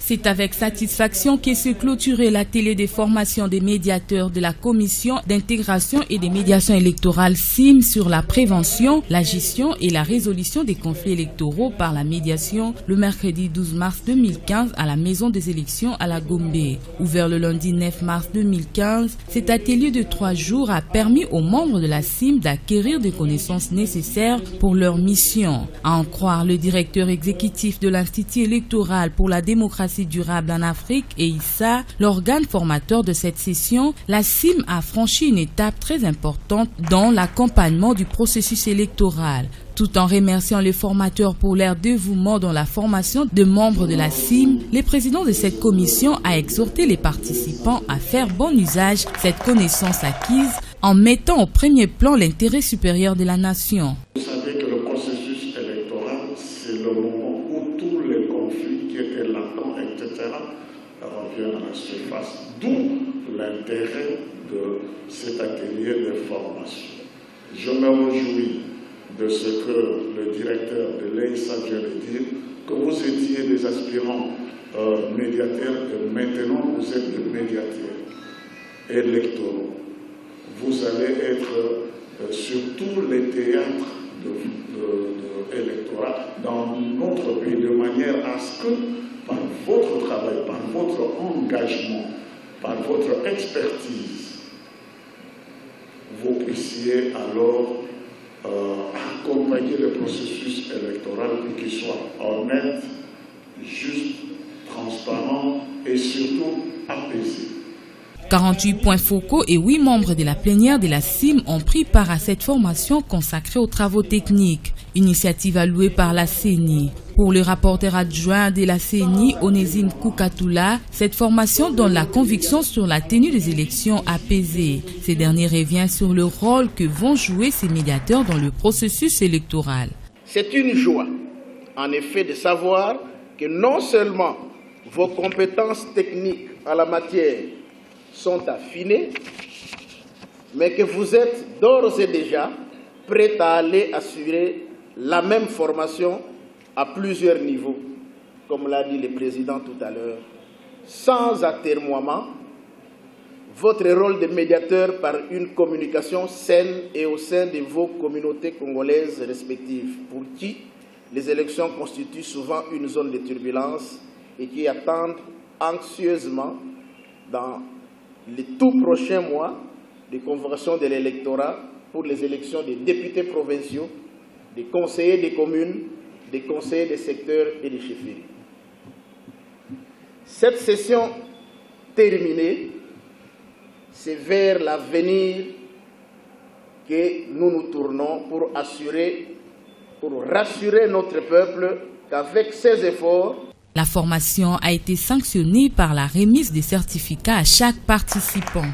C'est avec satisfaction qu'est se clôturée la télé des formations des médiateurs de la Commission d'intégration et des médiations électorales CIM sur la prévention, la gestion et la résolution des conflits électoraux par la médiation le mercredi 12 mars 2015 à la Maison des élections à la Gombe. Ouvert le lundi 9 mars 2015, cet atelier de 3 jours a permis aux membres de la CIM d'acquérir des connaissances nécessaires pour leur mission. À en croire le directeur exécutif de l'Institut électoral pour la démocratie durable en Afrique, EISA, l'organe formateur de cette session, la CIM a franchi une étape très importante dans l'accompagnement du processus électoral. Tout en remerciant les formateurs pour leur dévouement dans la formation de membres de la CIM, le président de cette commission a exhorté les participants à faire bon usage de cette connaissance acquise en mettant au premier plan l'intérêt supérieur de la nation. Vous savez que le processus électoral, c'est le moment où tous les conflits qui étaient latents, etc., reviennent à la surface. D'où l'intérêt de cet atelier de formation. Je me réjouis de ce que le directeur de l'EISA vient de dire, que vous étiez des aspirants médiateurs et maintenant vous êtes des médiateurs électoraux. Vous allez être sur tous les théâtres électoraux dans notre pays de manière à ce que par votre travail, par votre engagement, par votre expertise, vous puissiez alors accompagner le processus électoral pour qu'il soit honnête, juste, transparent et surtout apaisé. 48 points focaux et 8 membres de la plénière de la CIM ont pris part à cette formation consacrée aux travaux techniques, initiative allouée par la CENI. Pour le rapporteur adjoint de la CENI, Onésime Koukatoula, cette formation donne la conviction sur la tenue des élections apaisées. Ces derniers reviennent sur le rôle que vont jouer ces médiateurs dans le processus électoral. C'est une joie, en effet, de savoir que non seulement vos compétences techniques en la matière sont affinées, mais que vous êtes d'ores et déjà prêts à aller assurer la même formation à plusieurs niveaux, comme l'a dit le président tout à l'heure, sans atermoiement, votre rôle de médiateur par une communication saine et au sein de vos communautés congolaises respectives, pour qui les élections constituent souvent une zone de turbulence et qui attendent anxieusement dans les tout prochains mois de convocation de l'électorat pour les élections des députés provinciaux, des conseillers des communes, des conseillers des secteurs et des chefferies. Cette session terminée, c'est vers l'avenir que nous nous tournons pour rassurer notre peuple qu'avec ces efforts, la formation a été sanctionnée par la remise des certificats à chaque participant.